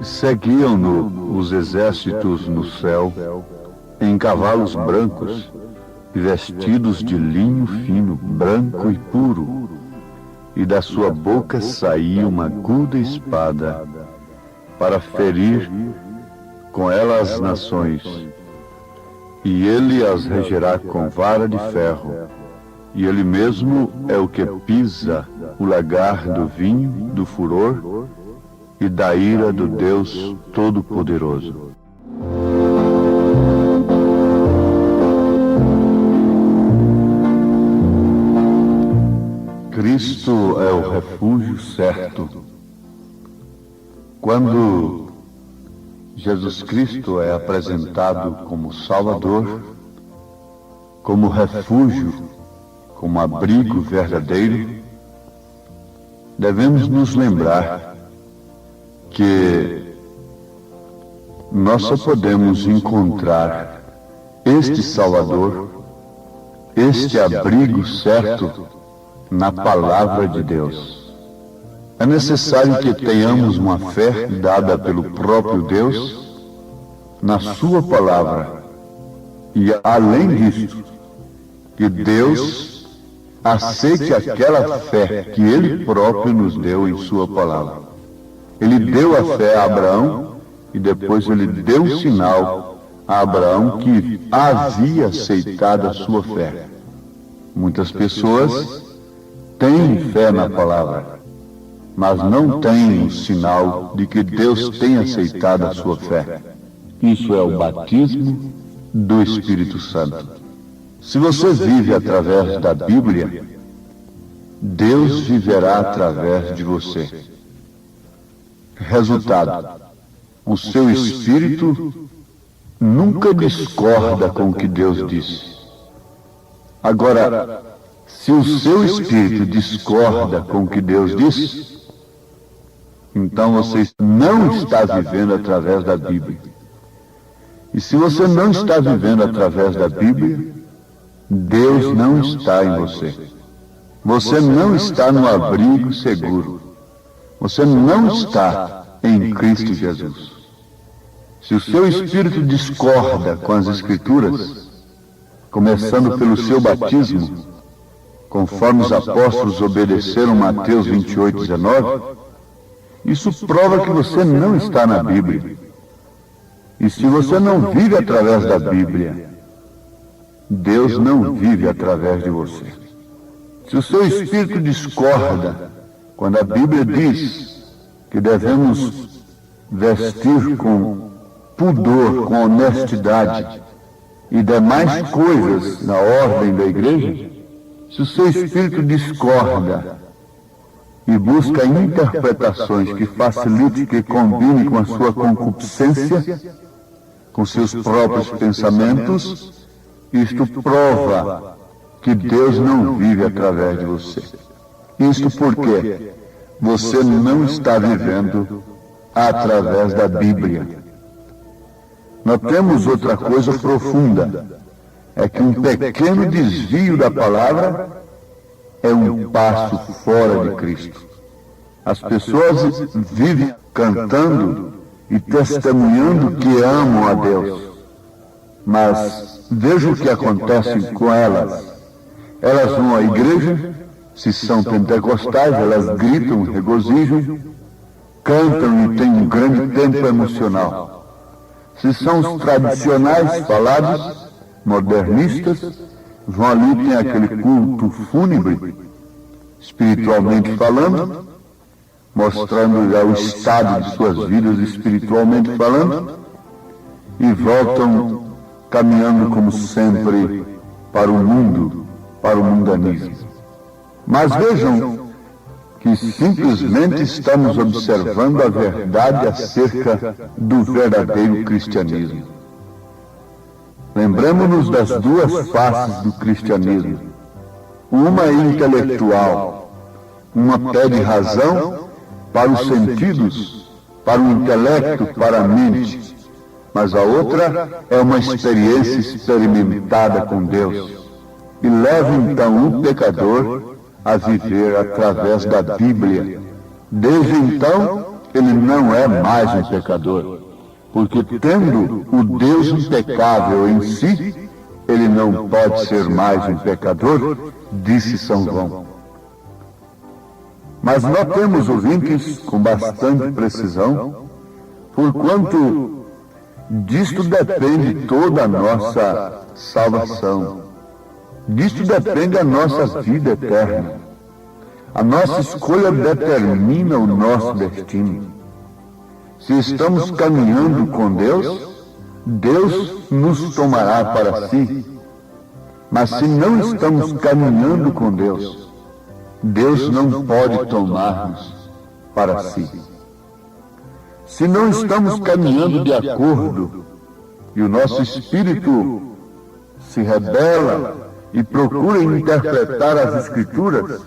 Seguiam-no os exércitos no céu, em cavalos brancos e vestidos de linho fino, branco e puro, e da sua boca saía uma aguda espada, para ferir com ela as nações. E ele as regerá com vara de ferro, e ele mesmo é o que pisa o lagar do vinho, do furor e da ira do Deus Todo-Poderoso. Cristo é o refúgio certo. Quando Jesus Cristo é apresentado como Salvador, como refúgio, como abrigo verdadeiro, devemos nos lembrar que nós só podemos encontrar este Salvador, este abrigo certo, na Palavra de Deus. É necessário que tenhamos uma fé dada pelo próprio Deus na sua Palavra. E, além disso, que Deus aceite aquela fé que Ele próprio nos deu em sua Palavra. Ele deu a fé a Abraão e depois ele deu um sinal a Abraão que havia aceitado a sua fé. Muitas pessoas têm fé na palavra, mas não têm o sinal de que Deus tem aceitado a sua fé. Isso é o batismo do Espírito Santo. Se você vive através da Bíblia, Deus viverá através de você. Resultado: o seu espírito nunca discorda com o que Deus disse. Agora, se o seu espírito discorda com o que Deus disse, então você não está vivendo através da Bíblia. E se você não está vivendo através da Bíblia, Deus não está em você. Você não está no abrigo seguro. Você não está em Cristo Jesus. Se o seu espírito discorda com as Escrituras, começando pelo seu batismo, conforme os apóstolos obedeceram Mateus 28:19, isso prova que você não está na Bíblia. E se você não vive através da Bíblia, Deus não vive através de você. Se o seu espírito discorda quando a Bíblia diz que devemos vestir com pudor, com honestidade e demais coisas na ordem da igreja, se o seu espírito discorda e busca interpretações que facilitem, que combinem com a sua concupiscência, com seus próprios pensamentos, isto prova que Deus não vive através de você. Isto porque você não está vivendo através da Bíblia. Nós temos outra coisa profunda, é que um pequeno desvio da palavra é um passo fora de Cristo. As pessoas vivem cantando e testemunhando que amam a Deus, mas veja o que acontece com elas. Elas vão à igreja, se são pentecostais, elas gritam, regozijam, cantam e têm um grande tempo emocional. Se são os tradicionais falados, modernistas, vão ali, tem aquele culto fúnebre, espiritualmente falando, mostrando já o estado de suas vidas espiritualmente falando, e voltam caminhando como sempre para o mundo, para o mundanismo. Mas vejam que simplesmente estamos observando a verdade acerca do verdadeiro cristianismo. Lembremos-nos das duas faces do cristianismo. Uma é intelectual, uma pede razão para os sentidos, para o intelecto, para a mente. mas a outra é uma experiência experimentada com Deus, e leva então o pecador a viver através da Bíblia. Desde então, ele não é mais um pecador, porque tendo o Deus impecável em si, ele não pode ser mais um pecador, disse São João. Mas notemos, ouvintes, com bastante precisão, porquanto disto depende toda a nossa salvação, disto depende a nossa vida eterna. A nossa escolha determina o nosso destino. Se estamos caminhando com Deus, Deus nos tomará para si. Mas se não estamos caminhando com Deus, Deus não pode tomar-nos para si. Se não estamos caminhando de acordo e o nosso espírito se rebela e procura interpretar as Escrituras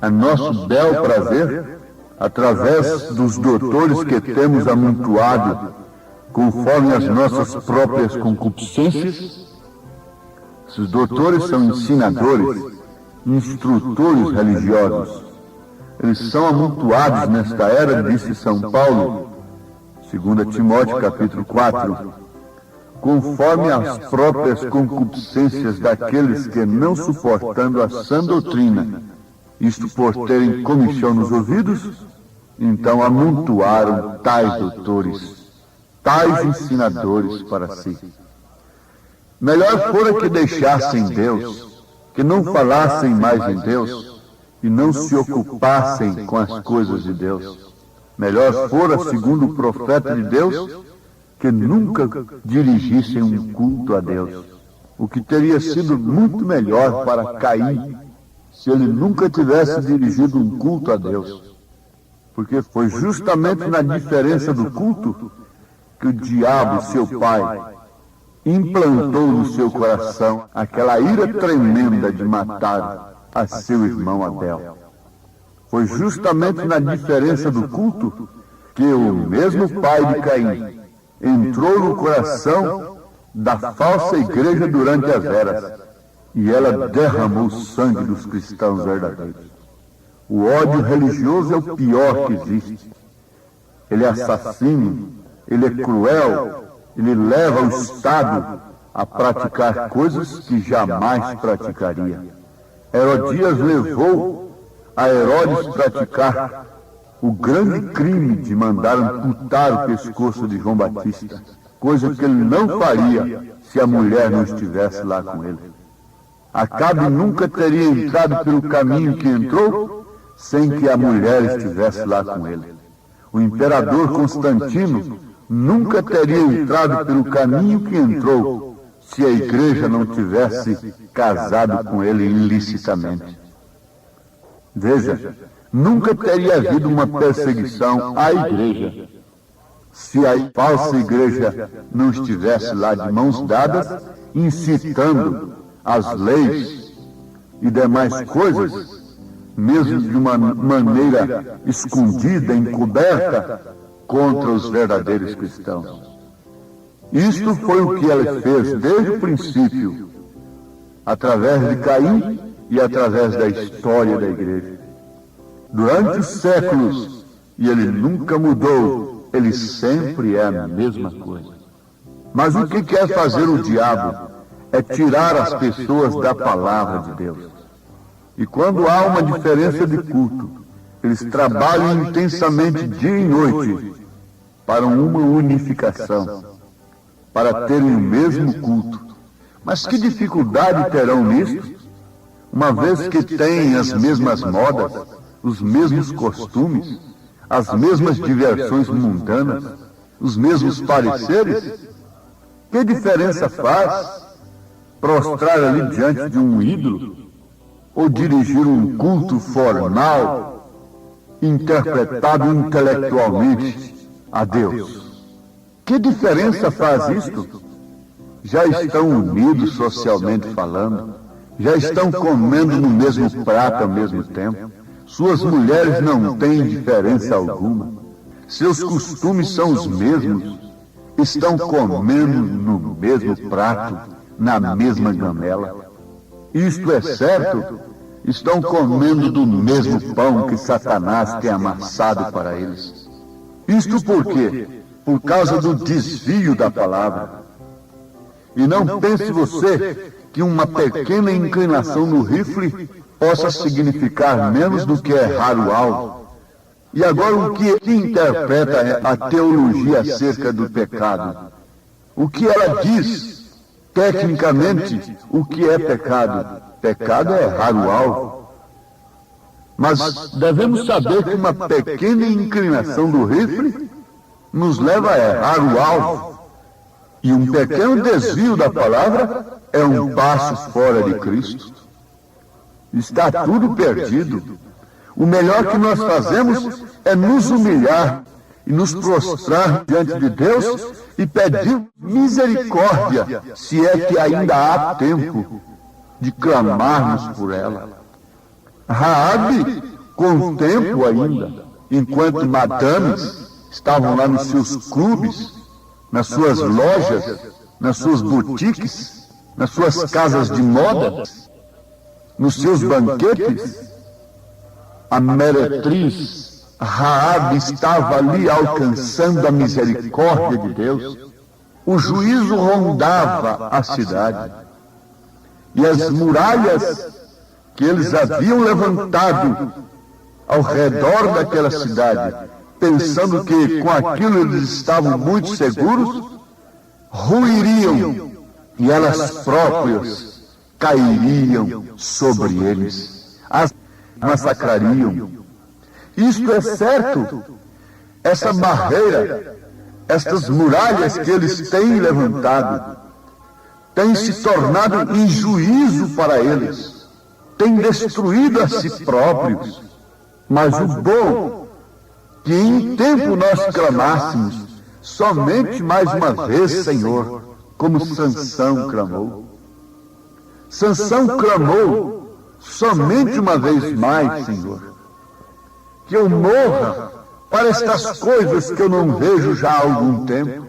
a nosso bel prazer, através dos doutores que temos amontoado, conforme as nossas próprias concupiscências, esses doutores são ensinadores, instrutores religiosos. Eles são amontoados nesta era, disse São Paulo, 2 Timóteo capítulo 4, conforme as próprias concupiscências daqueles que, não suportando a sã doutrina, isto por terem comichão nos ouvidos, então amontoaram tais doutores, tais ensinadores para si. Melhor fora que deixassem Deus, que não falassem mais em Deus e não se ocupassem com as coisas de Deus. Melhor fora, segundo o profeta de Deus, que nunca dirigissem um culto a Deus. O que teria sido muito melhor para Caim, se ele nunca tivesse dirigido um culto a Deus. Porque foi justamente na diferença do culto que o diabo, seu pai, implantou no seu coração aquela ira tremenda de matar a seu irmão Abel. Foi justamente na diferença do culto que o mesmo pai de Caim entrou no coração da falsa igreja durante as eras, e ela derramou o sangue dos cristãos verdadeiros. O ódio religioso é o pior que existe. Ele é assassino, ele é cruel, ele leva o Estado a praticar coisas que jamais praticaria. Herodias levou a Herodes praticar o grande crime de mandar amputar o pescoço de João Batista, coisa que ele não faria se a mulher não estivesse lá com ele. Acabe nunca teria entrado pelo caminho que entrou sem que a mulher estivesse lá com ele. O imperador Constantino nunca teria entrado pelo caminho que entrou se a igreja não tivesse casado com ele ilicitamente. Veja, nunca teria havido uma perseguição à igreja se a falsa igreja não estivesse lá de mãos dadas, incitando as leis e demais coisas, mesmo de uma maneira escondida, encoberta, contra os verdadeiros cristãos. Isto foi o que ela fez desde o princípio, através de Caim e através da história da igreja. Durante os séculos, e ele nunca mudou, ele sempre é a mesma coisa. Mas o que quer fazer o diabo é tirar as pessoas da palavra de Deus. E quando há uma diferença de culto, eles trabalham intensamente dia e noite para uma unificação, para terem o mesmo culto. Mas que dificuldade terão nisto, uma vez que têm as mesmas modas, os mesmos costumes, as mesmas diversões mundanas, os mesmos pareceres? Que diferença faz prostrar ali diante de um ídolo ou dirigir um culto formal, interpretado intelectualmente a Deus? Que diferença faz isto? Já estão unidos socialmente falando, já estão comendo no mesmo prato ao mesmo tempo. Suas mulheres não têm diferença alguma. Seus costumes são os mesmos. estão comendo no mesmo prato, na mesma gamela. Isto é certo, estão comendo do mesmo pão que Satanás tem amassado para eles. Isto por quê? Por causa do desvio da palavra. E não pense você que uma pequena inclinação no rifle possa significar menos do que errar o alvo. E agora o que interpreta a teologia acerca do pecado? O que ela diz, tecnicamente, o que é pecado? Pecado é errar o alvo. Mas devemos saber que uma pequena inclinação do rifle nos leva a errar o alvo. E um pequeno desvio da palavra é um passo fora de Cristo. Está tudo perdido. O melhor que nós fazemos é nos humilhar e nos prostrar diante de Deus e pedir misericórdia, se é que ainda há tempo de clamarmos por ela. Raabe, com tempo ainda, enquanto madames estavam lá nos seus clubes, nas suas lojas, nas suas boutiques, nas suas casas de moda, nos seus banquetes, a meretriz Raabe estava ali alcançando a misericórdia de Deus. O juízo rondava a cidade. E as muralhas que eles haviam levantado ao redor daquela cidade, pensando que com aquilo eles estavam muito seguros, ruiriam e elas próprias cairiam sobre eles, as massacrariam. Isto é certo. Essa barreira, estas muralhas que eles têm levantado, têm se tornado em juízo para eles, têm destruído a si próprios. Mas o bom, que em tempo nós clamássemos, somente mais uma vez, Senhor, como Sansão clamou. Sansão clamou somente uma vez mais, Senhor, que eu morra para estas coisas que eu não vejo já há algum tempo.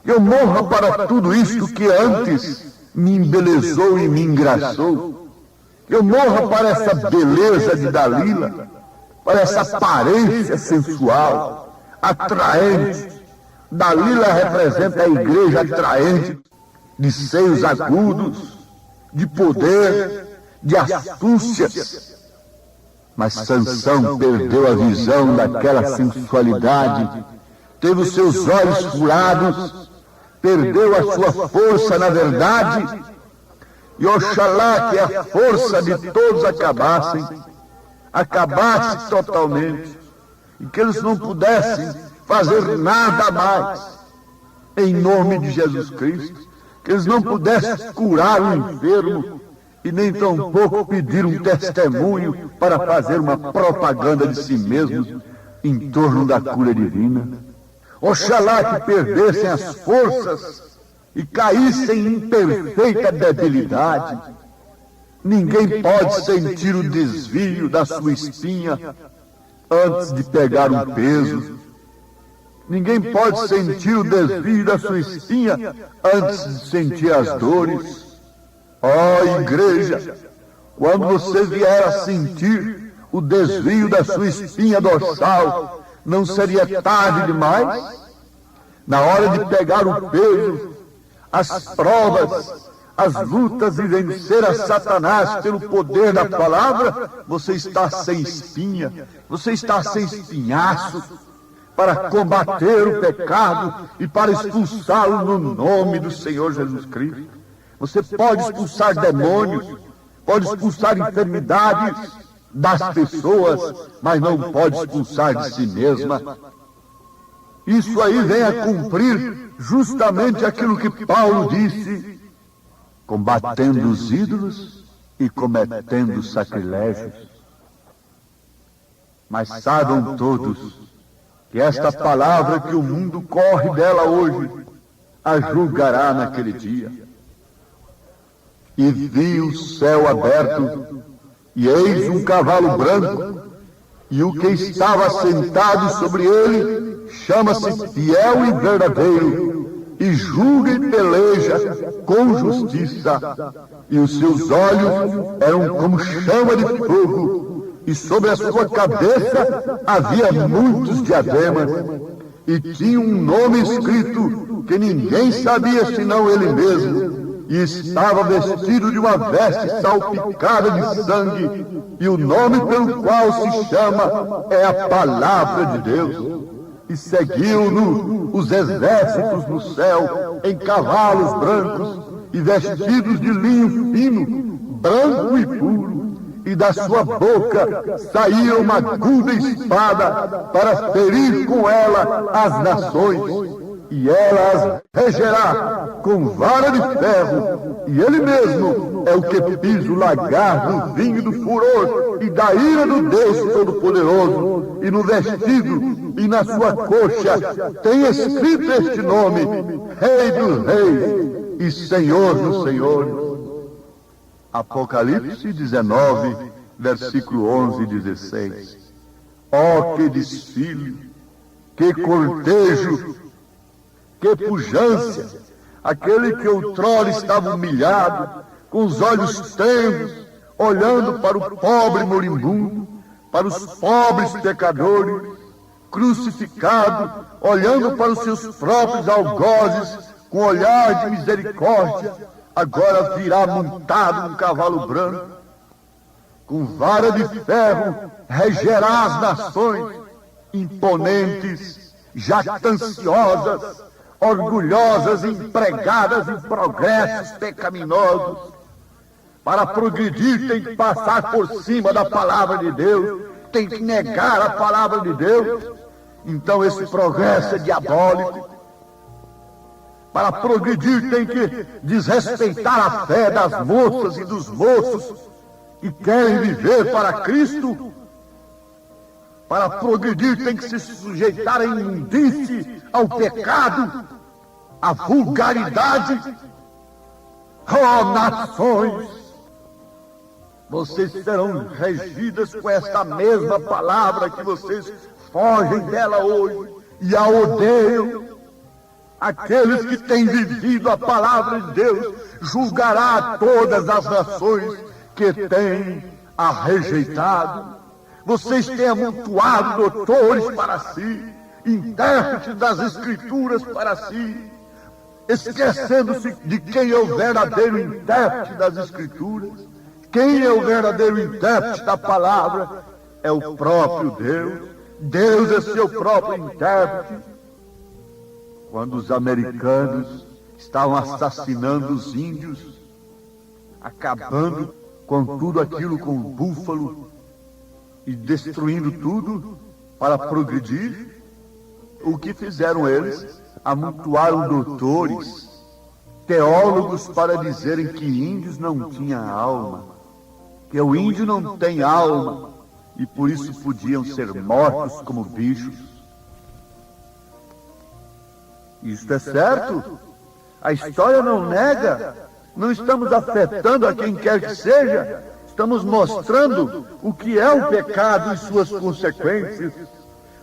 Eu morra para tudo isto que antes me embelezou e me engraçou. Eu morra para essa beleza de Dalila, para essa aparência sensual, atraente. Dalila representa a igreja atraente, de seios agudos, de poder, de astúcias. Mas Sansão perdeu a visão daquela sensualidade, teve os seus olhos furados, perdeu a sua força na verdade, e oxalá que a força de todos acabasse totalmente, e que eles não pudessem fazer nada mais, em nome de Jesus Cristo, que eles não pudessem curar o enfermo, e nem tampouco pedir um testemunho para fazer uma propaganda de si mesmos em torno da cura divina. Oxalá que perdessem as forças e caíssem em perfeita debilidade. Ninguém pode sentir o desvio da sua espinha antes de pegar um peso. Ninguém pode sentir o desvio da sua espinha antes de sentir as dores. Ó igreja, quando você vier a sentir o desvio da sua espinha dorsal, não seria tarde demais? Na hora de pegar o peso, as provas, as lutas e vencer a Satanás pelo poder da palavra, você está sem espinha, você está sem espinhaço, para combater o pecado e para expulsá-lo no nome do Senhor Jesus Cristo. Você pode expulsar demônios, pode expulsar enfermidades das pessoas, mas não pode expulsar de si mesma. Isso aí vem a cumprir justamente aquilo que Paulo disse, combatendo os ídolos e cometendo sacrilégios. Mas saibam todos que esta palavra que o mundo corre dela hoje, a julgará naquele dia. E vi o céu aberto, e eis um cavalo branco, e o que estava sentado sobre ele chama-se Fiel e Verdadeiro, e julga e peleja com justiça. E os seus olhos eram como chama de fogo, e sobre a sua cabeça havia muitos diademas, e tinha um nome escrito que ninguém sabia senão ele mesmo. E estava vestido de uma veste salpicada de sangue, e o nome pelo qual se chama é a Palavra de Deus. E seguiu-no os exércitos no céu, em cavalos brancos, e vestidos de linho fino, branco e puro. E da sua boca saía uma aguda espada para ferir com ela as nações. E ela as regerá com vara de ferro, e ele mesmo é o que pisa o lagar do vinho do furor e da ira do Deus Todo-Poderoso. E no vestido e na sua coxa tem escrito este nome: Rei dos Reis e Senhor dos Senhores. Apocalipse 19, versículo 11 e 16. Oh, que desfile, que cortejo, que pujança! Aquele que outrora estava humilhado, com os olhos tenros, olhando para o pobre moribundo, para os pobres pecadores, crucificado, olhando para os seus próprios algozes, com olhar de misericórdia, agora virá montado num cavalo branco, com vara de ferro, regerá as nações, imponentes, jactanciosas, orgulhosas, empregadas em progressos pecaminosos. Para progredir tem que passar por cima da palavra de Deus, tem que negar a palavra de Deus. Então esse progresso é diabólico. Para progredir tem que desrespeitar a fé das moças e dos moços que querem viver para Cristo. Para progredir tem que se sujeitar à imundície, ao pecado, à vulgaridade. Oh, nações, vocês serão regidas com esta mesma palavra que vocês fogem dela hoje e a odeiam. Aqueles que têm vivido a palavra de Deus julgará a todas as nações que têm a rejeitado. Vocês têm amontoado doutores para si, intérpretes das Escrituras para si, esquecendo-se de quem é o verdadeiro intérprete das Escrituras. Quem é o verdadeiro intérprete da palavra? É o próprio Deus. Deus é seu próprio intérprete. Quando os americanos estavam assassinando os índios, acabando com tudo aquilo, com o búfalo, e destruindo tudo para progredir, o que fizeram eles? Amontoaram doutores, teólogos para dizerem que índios não tinham alma, que o índio não tem alma, e por isso podiam ser mortos como bichos. Isto é certo? A história não nega. Não estamos afetando a quem quer que seja. Estamos mostrando o que é o pecado e suas consequências.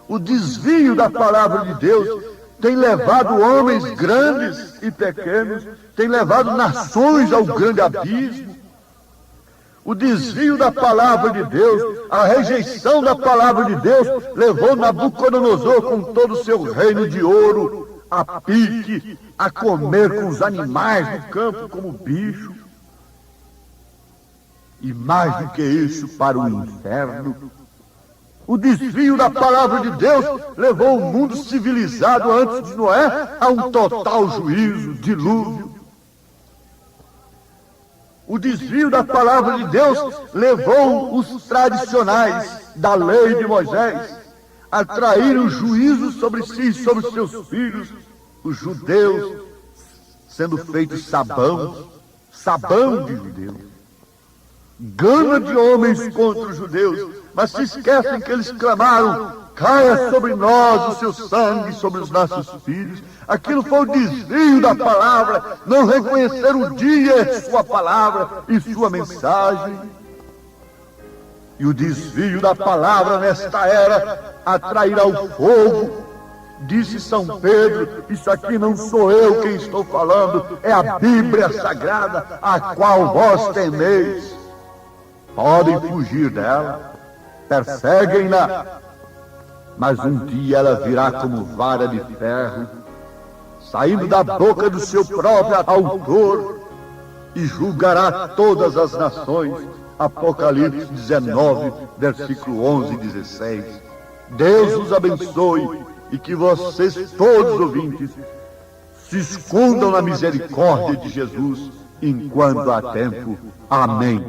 O desvio da palavra de Deus tem levado homens grandes e pequenos, tem levado nações ao grande abismo. O desvio da palavra de Deus, a rejeição da palavra de Deus, levou Nabucodonosor com todo o seu reino de ouro a pique, a comer com os animais do campo como bicho. E mais do que isso, para o inferno. O desvio da palavra de Deus levou o mundo civilizado antes de Noé a um total juízo, dilúvio. O desvio da palavra de Deus levou os tradicionais da lei de Moisés a trair o juízo sobre si e sobre seus filhos, os judeus, sendo feitos sabão de judeus. Gana de homens contra os judeus, mas se esquecem que eles clamaram: caia sobre nós o seu sangue, sobre os nossos filhos. Aquilo foi o desvio da palavra, não reconhecer o dia, sua palavra e sua mensagem. E o desvio da palavra nesta era atrairá o fogo, Disse São Pedro, isso aqui não sou eu quem estou falando, é a Bíblia Sagrada, a qual vós temeis. Podem fugir dela, perseguem-na, mas um dia ela virá como vara de ferro, saindo da boca do seu próprio autor, e julgará todas as nações. Apocalipse 19, versículo 11 e 16. Deus os abençoe e que vocês, todos ouvintes, se escondam na misericórdia de Jesus enquanto há tempo. Amém.